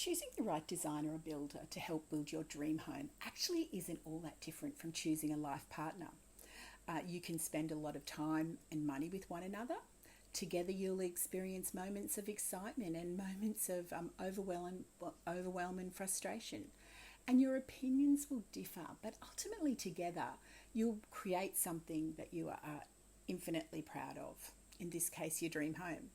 Choosing the right designer or builder to help build your dream home actually isn't all that different from choosing a life partner. You can spend a lot of time and money with one another. Together, you'll experience moments of excitement and moments of overwhelm and frustration. And your opinions will differ, but ultimately, together, you'll create something that you are infinitely proud of. In this case, your dream home.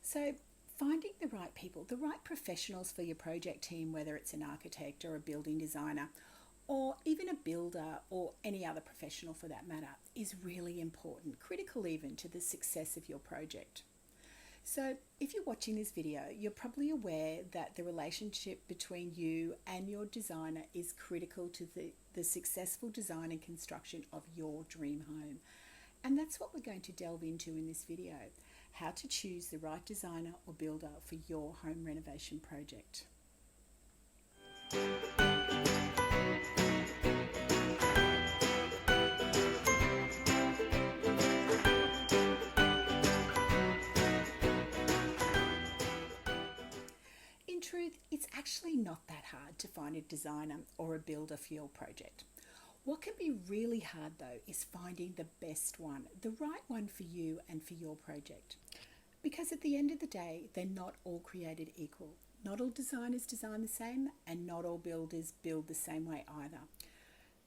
So, finding the right people, the right professionals for your project team, whether it's an architect or a building designer, or even a builder or any other professional for that matter, is really important, critical even to the success of your project. So if you're watching this video, you're probably aware that the relationship between you and your designer is critical to the successful design and construction of your dream home. And that's what we're going to delve into in this video, how to choose the right designer or builder for your home renovation project. In truth, it's actually not that hard to find a designer or a builder for your project. What can be really hard though is finding the best one, the right one for you and for your project. Because at the end of the day, they're not all created equal. Not all designers design the same, and not all builders build the same way either.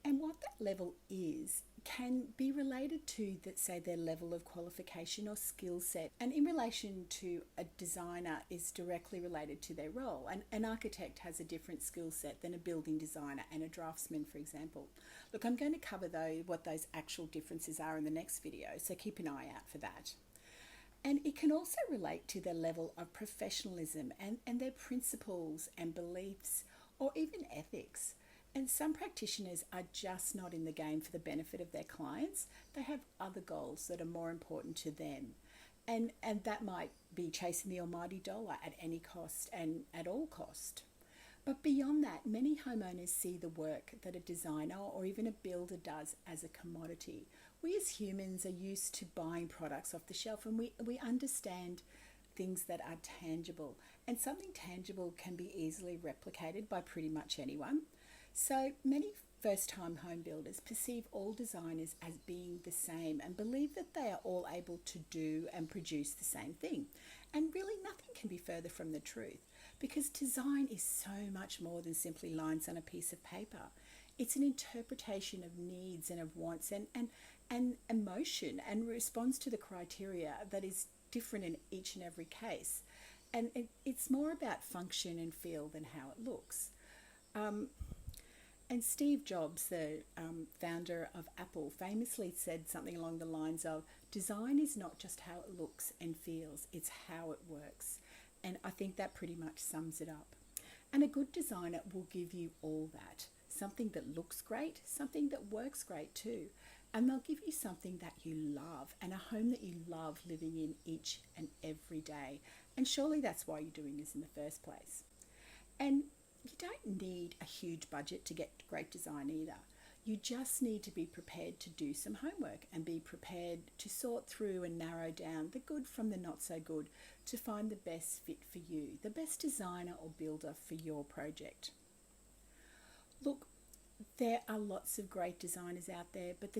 And what that level is can be related to, say, their level of qualification or skill set. And in relation to a designer is directly related to their role. An architect has a different skill set than a building designer and a draftsman, for example. Look, I'm going to cover what those actual differences are in the next video, so keep an eye out for that. And it can also relate to their level of professionalism and their principles and beliefs or even ethics. And some practitioners are just not in the game for the benefit of their clients. They have other goals that are more important to them. And that might be chasing the almighty dollar at any cost and at all cost. But beyond that, many homeowners see the work that a designer or even a builder does as a commodity. We as humans are used to buying products off the shelf, and we understand things that are tangible. And something tangible can be easily replicated by pretty much anyone. So many first-time home builders perceive all designers as being the same and believe that they are all able to do and produce the same thing. And really nothing can be further from the truth, because design is so much more than simply lines on a piece of paper. It's an interpretation of needs and of wants and emotion, and responds to the criteria that is different in each and every case. And it's more about function and feel than how it looks. And Steve Jobs, the founder of Apple, famously said something along the lines of, design is not just how it looks and feels, it's how it works. And I think that pretty much sums it up. And a good designer will give you all that. Something that looks great, something that works great too. And they'll give you something that you love, and a home that you love living in each and every day. And surely that's why you're doing this in the first place. And you don't need a huge budget to get great design either. You just need to be prepared to do some homework and be prepared to sort through and narrow down the good from the not so good to find the best fit for you, the best designer or builder for your project. Look, there are lots of great designers out there, but the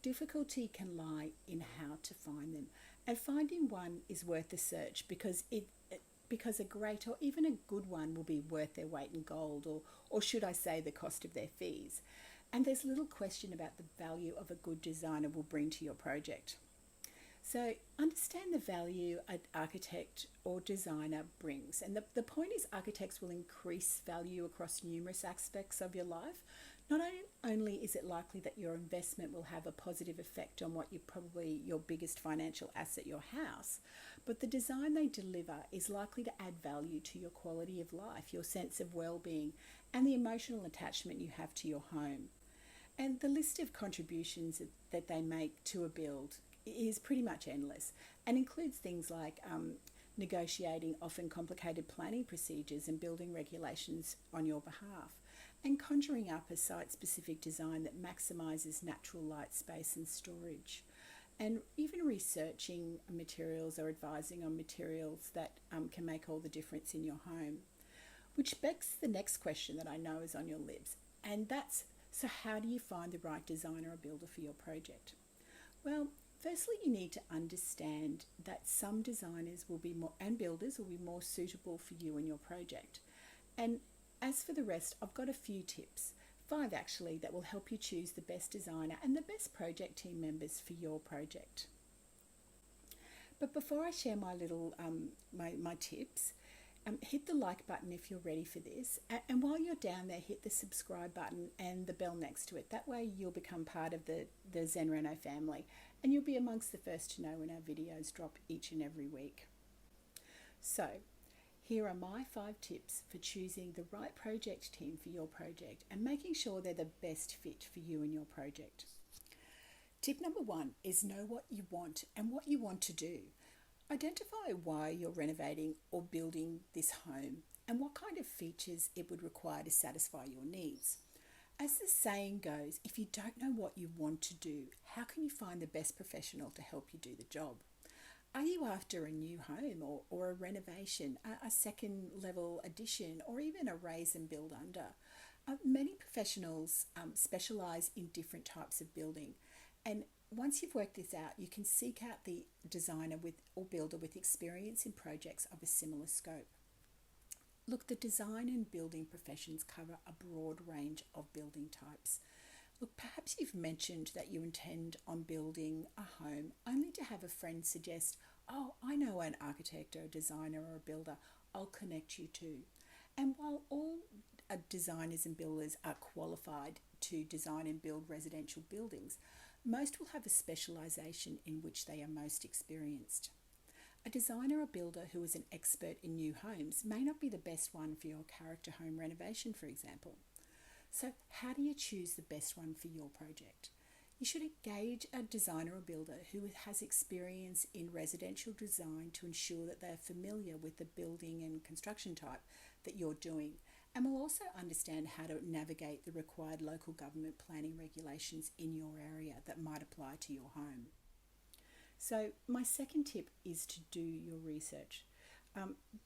difficulty can lie in how to find them. And finding one is worth the search, because a great or even a good one will be worth their weight in gold, or should I say the cost of their fees. And there's little question about the value of a good designer will bring to your project. So understand the value an architect or designer brings. And the point is, architects will increase value across numerous aspects of your life. Not only is it likely that your investment will have a positive effect on what your biggest financial asset, your house, but the design they deliver is likely to add value to your quality of life, your sense of well-being, and the emotional attachment you have to your home. And the list of contributions that they make to a build is pretty much endless, and includes things like negotiating often complicated planning procedures and building regulations on your behalf, and conjuring up a site-specific design that maximises natural light, space and storage, and even researching materials or advising on materials that can make all the difference in your home. Which begs the next question that I know is on your lips, and that's, so how do you find the right designer or builder for your project? Well, firstly, you need to understand that some designers will be more, and builders will be more suitable for you and your project. And as for the rest, I've got a few tips, 5 actually, that will help you choose the best designer and the best project team members for your project. But before I share my little my tips, hit the like button if you're ready for this. And while you're down there, hit the subscribe button and the bell next to it. That way you'll become part of the Zen Reno family, and you'll be amongst the first to know when our videos drop each and every week. So here are my 5 tips for choosing the right project team for your project and making sure they're the best fit for you and your project. Tip number 1 is know what you want and what you want to do. Identify why you're renovating or building this home and what kind of features it would require to satisfy your needs. As the saying goes, if you don't know what you want to do, how can you find the best professional to help you do the job? Are you after a new home or a renovation, a second level addition, or even a raise and build under? Many professionals specialise in different types of building, and once you've worked this out, you can seek out the designer or builder with experience in projects of a similar scope. Look, the design and building professions cover a broad range of building types. Look, perhaps you've mentioned that you intend on building a home only to have a friend suggest, oh, I know an architect or a designer or a builder, I'll connect you to. And while all designers and builders are qualified to design and build residential buildings, most will have a specialisation in which they are most experienced. A designer or builder who is an expert in new homes may not be the best one for your character home renovation, for example. So how do you choose the best one for your project? You should engage a designer or builder who has experience in residential design to ensure that they're familiar with the building and construction type that you're doing, and will also understand how to navigate the required local government planning regulations in your area that might apply to your home. So my second tip is to do your research.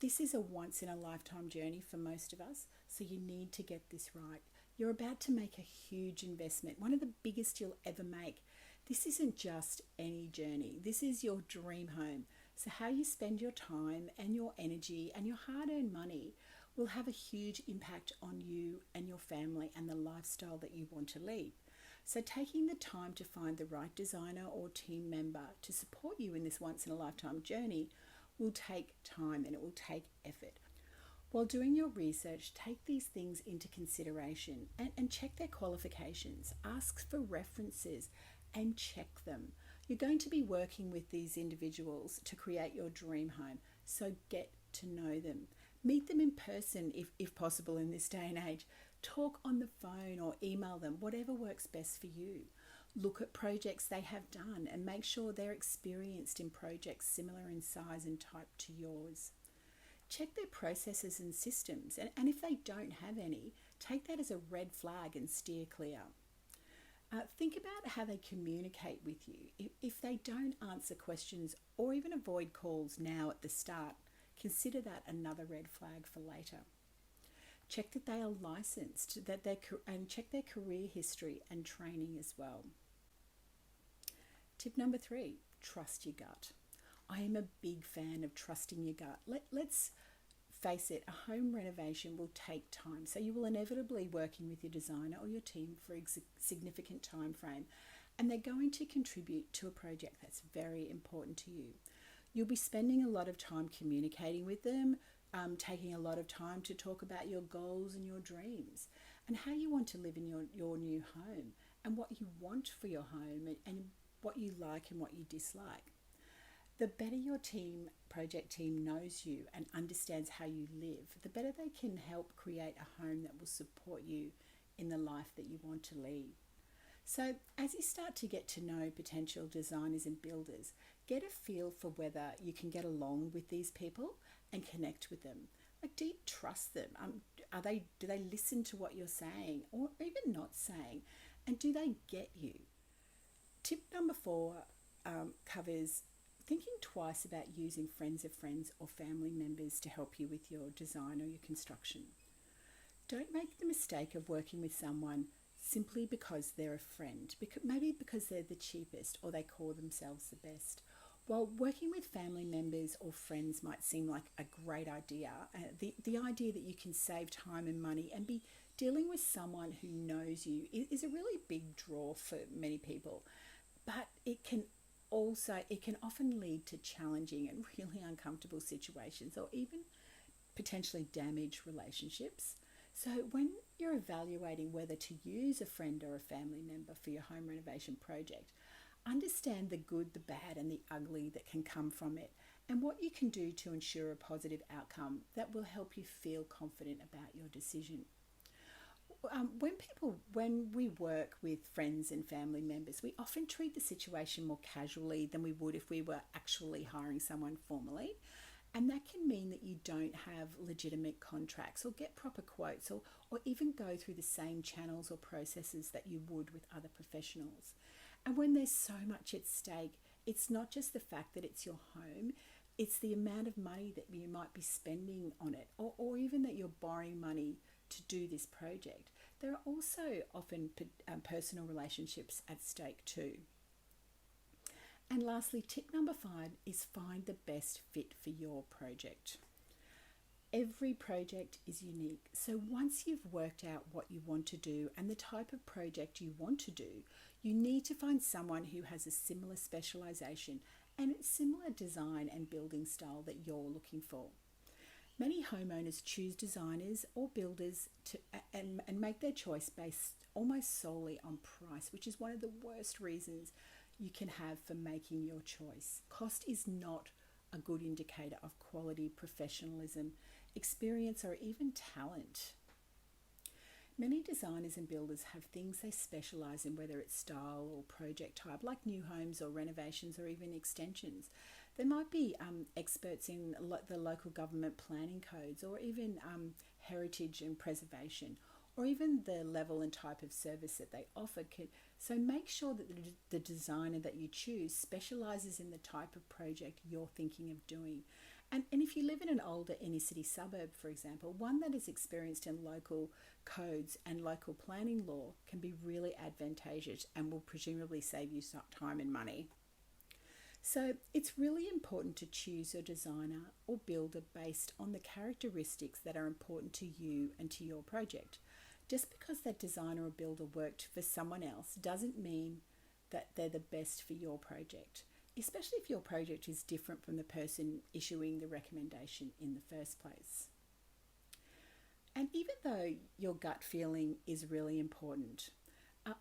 This is a once in a lifetime journey for most of us, so you need to get this right. You're about to make a huge investment, one of the biggest you'll ever make. This isn't just any journey, this is your dream home. So how you spend your time and your energy and your hard-earned money will have a huge impact on you and your family and the lifestyle that you want to lead. So taking the time to find the right designer or team member to support you in this once in a lifetime journey will take time and it will take effort. While doing your research, take these things into consideration and check their qualifications. Ask for references and check them. You're going to be working with these individuals to create your dream home, so get to know them. Meet them in person if possible in this day and age. Talk on the phone or email them, whatever works best for you. Look at projects they have done and make sure they're experienced in projects similar in size and type to yours. Check their processes and systems, and if they don't have any, take that as a red flag and steer clear. Think about how they communicate with you. If they don't answer questions or even avoid calls now at the start, consider that another red flag for later. Check that they are licensed, and check their career history and training as well. Tip number 3, trust your gut. I am a big fan of trusting your gut. Let's face it, a home renovation will take time, so you will inevitably working with your designer or your team for a significant time frame, and they're going to contribute to a project that's very important to you. You'll be spending a lot of time communicating with them, taking a lot of time to talk about your goals and your dreams and how you want to live in your new home and what you want for your home and what you like and what you dislike. The better your project team knows you and understands how you live, the better they can help create a home that will support you in the life that you want to lead. So as you start to get to know potential designers and builders, get a feel for whether you can get along with these people and connect with them. Like, do you trust them? Do they listen to what you're saying or even not saying? And do they get you? Tip number 4 covers thinking twice about using friends of friends or family members to help you with your design or your construction. Don't make the mistake of working with someone simply because they're a friend, maybe because they're the cheapest or they call themselves the best. While working with family members or friends might seem like a great idea, the idea that you can save time and money and be dealing with someone who knows you is a really big draw for many people. But it can often lead to challenging and really uncomfortable situations, or even potentially damage relationships. So when you're evaluating whether to use a friend or a family member for your home renovation project, understand the good, the bad, and the ugly that can come from it, and what you can do to ensure a positive outcome that will help you feel confident about your decision. When we work with friends and family members, we often treat the situation more casually than we would if we were actually hiring someone formally. And that can mean that you don't have legitimate contracts or get proper quotes, or even go through the same channels or processes that you would with other professionals. And when there's so much at stake, it's not just the fact that it's your home, it's the amount of money that you might be spending on it, or even that you're borrowing money to do this project. There are also often personal relationships at stake too. And lastly, tip number 5 is find the best fit for your project. Every project is unique, so once you've worked out what you want to do and the type of project you want to do, you need to find someone who has a similar specialisation and a similar design and building style that you're looking for. Many homeowners choose designers or builders and make their choice based almost solely on price, which is one of the worst reasons you can have for making your choice. Cost is not a good indicator of quality, professionalism, experience, or even talent. Many designers and builders have things they specialise in, whether it's style or project type, like new homes or renovations or even extensions. They might be experts in the local government planning codes, or even heritage and preservation, or even the level and type of service that they offer. So make sure that the designer that you choose specialises in the type of project you're thinking of doing. And if you live in an older inner city suburb, for example, one that is experienced in local codes and local planning law can be really advantageous and will presumably save you some time and money. So it's really important to choose your designer or builder based on the characteristics that are important to you and to your project. Just because that designer or builder worked for someone else doesn't mean that they're the best for your project, especially if your project is different from the person issuing the recommendation in the first place. And even though your gut feeling is really important,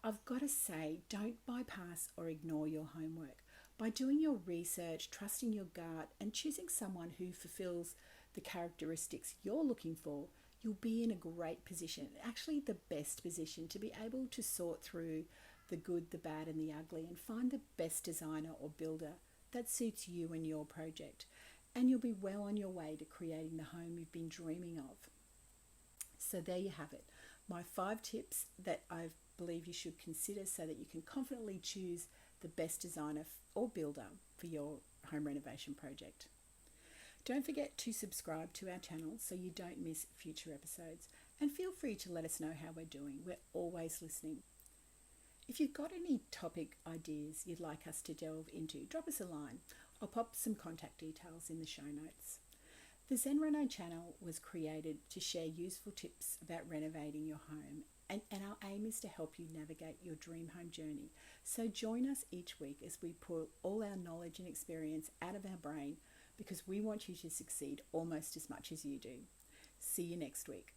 I've got to say, don't bypass or ignore your homework. By doing your research, trusting your gut, and choosing someone who fulfills the characteristics you're looking for, you'll be in a great position, actually the best position, to be able to sort through the good, the bad, and the ugly and find the best designer or builder that suits you and your project. And you'll be well on your way to creating the home you've been dreaming of. So there you have it, my 5 tips that I believe you should consider so that you can confidently choose the best designer or builder for your home renovation project. Don't forget to subscribe to our channel so you don't miss future episodes, and feel free to let us know how we're doing. We're always listening. If you've got any topic ideas you'd like us to delve into, drop us a line. I'll pop some contact details in the show notes. The Zen Reno channel was created to share useful tips about renovating your home, and our aim is to help you navigate your dream home journey. So join us each week as we pull all our knowledge and experience out of our brain, because we want you to succeed almost as much as you do. See you next week.